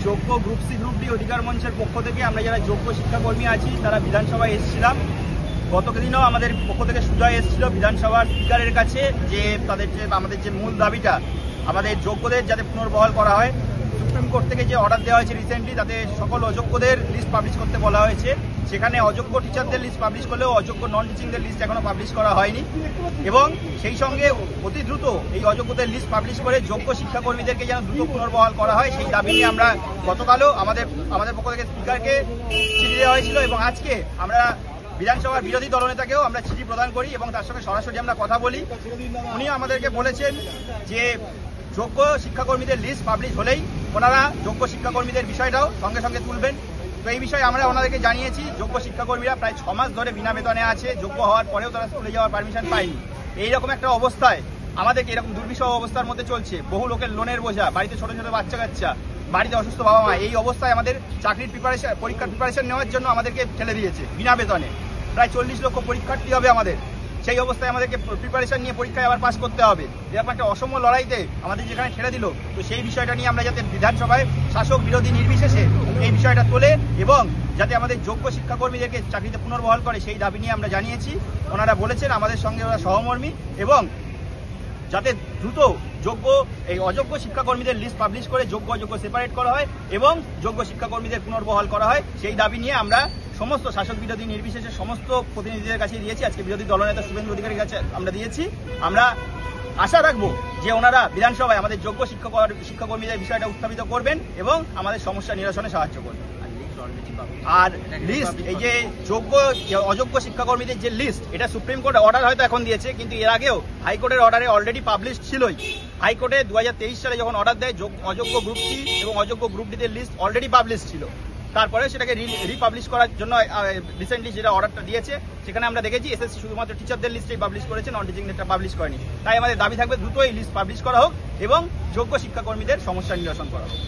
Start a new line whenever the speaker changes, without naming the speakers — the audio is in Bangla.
যোগ্য গ্রুপ সি গ্রুপ ডি অধিকার মঞ্চের পক্ষ থেকে আমরা যারা যোগ্য শিক্ষাকর্মী আছি তারা বিধানসভায় এসেছিলাম। গতদিনও আমাদের পক্ষ থেকে সুজয় এসেছিল বিধানসভার স্পিকারের কাছে যে আমাদের যে মূল দাবিটা আমাদের যোগ্যদের যাতে পুনর্বহাল করা হয়। সুপ্রিম কোর্ট থেকে যে অর্ডার দেওয়া হয়েছে রিসেন্টলি তাতে সকল অযোগ্যদের লিস্ট পাবলিশ করতে বলা হয়েছে। সেখানে অযোগ্য টিচারদের লিস্ট পাবলিশ করলেও অযোগ্য নন টিচিংদের লিস্ট এখনো পাবলিশ করা হয়নি এবং সেই সঙ্গে অতি দ্রুত এই অযোগ্যদের লিস্ট পাবলিশ করে যোগ্য শিক্ষাকর্মীদেরকে যেন দ্রুত পুনর্বহাল করা হয় সেই দাবি নিয়ে আমরা গতকালও আমাদের পক্ষ থেকে স্পিকারকে চিঠি দেওয়া হয়েছিল এবং আজকে আমরা বিধানসভার বিরোধী দলনেতাকেও আমরা চিঠি প্রদান করি এবং তার সঙ্গে সরাসরি আমরা কথা বলি। উনি আমাদেরকে বলেছেন যে যোগ্য শিক্ষাকর্মীদের লিস্ট পাবলিশ হলেই ওনারা যোগ্য শিক্ষাকর্মীদের বিষয়টাও সঙ্গে সঙ্গে তুলবেন। তো এই বিষয়ে আমরা ওনাদেরকে জানিয়েছি যোগ্য শিক্ষাকর্মীরা প্রায় 6 মাস ধরে বিনা বেতনে আছে, যোগ্য হওয়ার পরেও তারা স্কুলে যাওয়ার পারমিশন পায়নি। এইরকম একটা অবস্থায় আমাদেরকে এরকম দুর্বিষহ অবস্থার মধ্যে চলছে, বহু লোকের লোনের বোঝা, বাড়িতে ছোট ছোট বাচ্চা কাচ্চা, বাড়িতে অসুস্থ বাবা মা, এই অবস্থায় আমাদের চাকরির পরীক্ষার প্রিপারেশন নেওয়ার জন্য আমাদেরকে ঠেলে দিয়েছে বিনা বেতনে। প্রায় 40 লক্ষ পরীক্ষার্থী হবে আমাদের, সেই অবস্থায় আমাদেরকে প্রিপারেশন নিয়ে পরীক্ষায় আবার পাস করতে হবে। এরকম একটা অসম লড়াইতে আমাদের যেখানে ঠেলে দিল, তো সেই বিষয়টা নিয়ে আমরা যাতে বিধানসভায় শাসক বিরোধী নির্বিশেষে এই বিষয়টা তোলে এবং যাতে আমাদের যোগ্য শিক্ষাকর্মীদেরকে চাকরিতে পুনর্বহাল করে সেই দাবি নিয়ে আমরা জানিয়েছি। ওনারা বলেছেন আমাদের সঙ্গে ওরা সহমর্মী এবং যাতে দ্রুত এই অযোগ্য শিক্ষাকর্মীদের লিস্ট পাবলিশ করে যোগ্য অযোগ্য সেপারেট করা হয় এবং যোগ্য শিক্ষাকর্মীদের পুনর্বহাল করা হয় সেই দাবি নিয়ে আমরা সমস্ত শাসক বিরোধী নির্বিশেষে সমস্ত প্রতিনিধিদের কাছে দিয়েছি। আজকে বিরোধী দলনেতা শুভেন্দু অধিকারীর কাছে আমরা দিয়েছি। আমরা আশা রাখবো যে ওনারা বিধানসভায় আমাদের যোগ্য শিক্ষাকর্মীদের বিষয়টা উত্থাপিত করবেন এবং আমাদের সমস্যা নিরসনে সাহায্য করবেন। আর লিস্ট, এই যে যোগ্য অযোগ্য শিক্ষাকর্মীদের যে লিস্ট, এটা সুপ্রিম কোর্ট অর্ডার হয়তো এখন দিয়েছে, কিন্তু এর আগেও হাইকোর্টের অর্ডারে অলরেডি পাবলিশ ছিলই। হাইকোর্টে 2023 সালে যখন অর্ডার দেয় অযোগ্য গ্রুপ সি এবং অযোগ্য গ্রুপ ডিদের লিস্ট অলরেডি পাবলিশ ছিল, তারপরে সেটাকে রিপাবলিশ করার জন্য রিসেন্টলি যেটা অর্ডারটা দিয়েছে সেখানে আমরা দেখেছি এসএসসি শুধুমাত্র টিচারদের লিস্টেই পাবলিশ করেছে, নন টিচিংদেরটা পাবলিশ করেনি। তাই আমাদের দাবি থাকবে দ্রুত এই লিস্ট পাবলিশ করা হোক এবং যোগ্য শিক্ষাকর্মীদের সমস্যা নিরসন করা হোক।